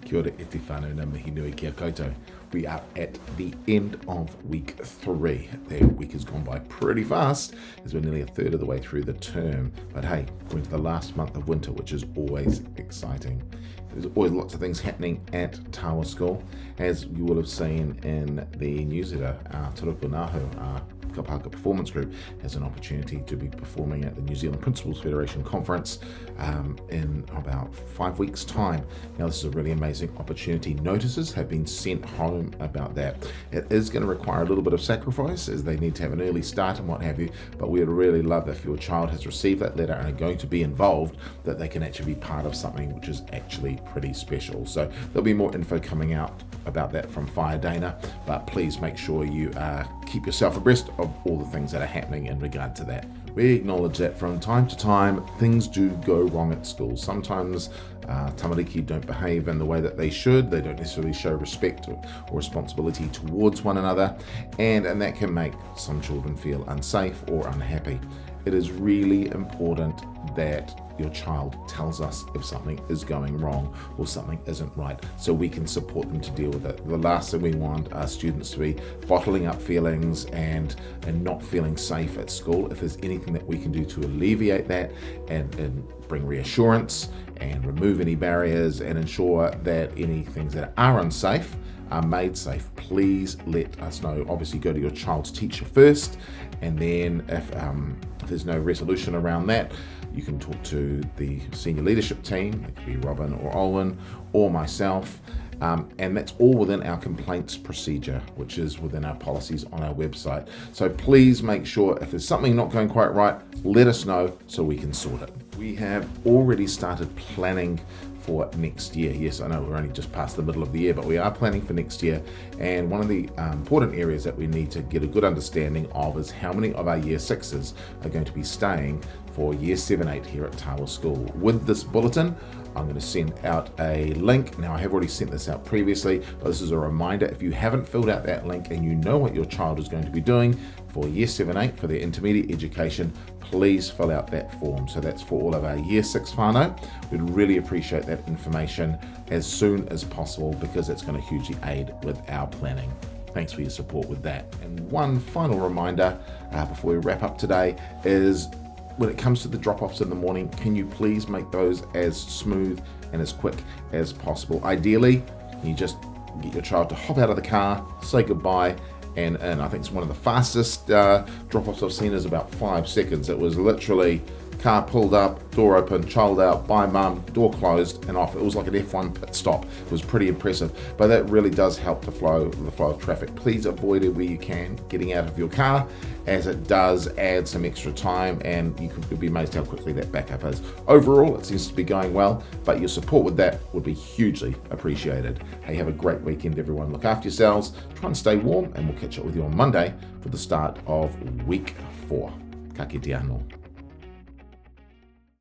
Kia ora e te whānau na mihi nui kia koutou. We are at the end of week 3. The week has gone by pretty fast as we're nearly a third of the way through the term. But hey, we're into the last month of winter, which is always exciting. There's always lots of things happening at Tawa School. As you will have seen in the newsletter, our Turupu Nahu, our Kapaka Performance Group, has an opportunity to be performing at the New Zealand Principals Federation Conference in about 5 weeks' time. Now, this is a really amazing opportunity. Notices have been sent home about that. It is going to require a little bit of sacrifice as they need to have an early start and what have you, but we would really love if your child has received that letter and are going to be involved, that they can actually be part of something which is actually pretty special. So there'll be more info coming out about that from Fire Dana, but please make sure you keep yourself abreast of all the things that are happening in regard to that. We acknowledge that from time to time things do go wrong at school. Sometimes tamariki don't behave in the way that they should. They don't necessarily show respect or responsibility towards one another, and that can make some children feel unsafe or unhappy. It is really important that your child tells us if something is going wrong or something isn't right, so we can support them to deal with it. The last thing we want are students to be bottling up feelings and not feeling safe at school. If there's anything that we can do to alleviate that and bring reassurance and remove any barriers and ensure that any things that are unsafe are made safe, please let us know. Obviously, go to your child's teacher first, and then if there's no resolution around that, you can talk to the senior leadership team. It could be Robin or Olwen or myself, and that's all within our complaints procedure, which is within our policies on our website. So please make sure if there's something not going quite right, let us know so we can sort it. We have already started planning for next year. Yes, I know we're only just past the middle of the year, but we are planning for next year. And one of the important areas that we need to get a good understanding of is how many of our year 6s are going to be staying for year 7-8 here at Tawa School. With this bulletin, I'm going to send out a link. Now, I have already sent this out previously, but this is a reminder. If you haven't filled out that link and you know what your child is going to be doing for year 7-8 for their intermediate education, please fill out that form. So that's for all of our year 6 whānau. We'd really appreciate that information as soon as possible because it's going to hugely aid with our planning. Thanks for your support with that. And one final reminder before we wrap up today is, when it comes to the drop-offs in the morning, can you please make those as smooth and as quick as possible? Ideally, you just get your child to hop out of the car, say goodbye, and I think it's one of the fastest drop-offs I've seen is about 5 seconds. It was literally car pulled up, door open, child out, bye mum, door closed, and off. It was like an F1 pit stop. It was pretty impressive, but that really does help the flow of traffic. Please avoid it where you can, getting out of your car, as it does add some extra time, and you could be amazed how quickly that backup is. Overall, it seems to be going well, but your support with that would be hugely appreciated. Hey, have a great weekend, everyone. Look after yourselves, try and stay warm, and we'll catch up with you on Monday for the start of week 4. Ka kite anō.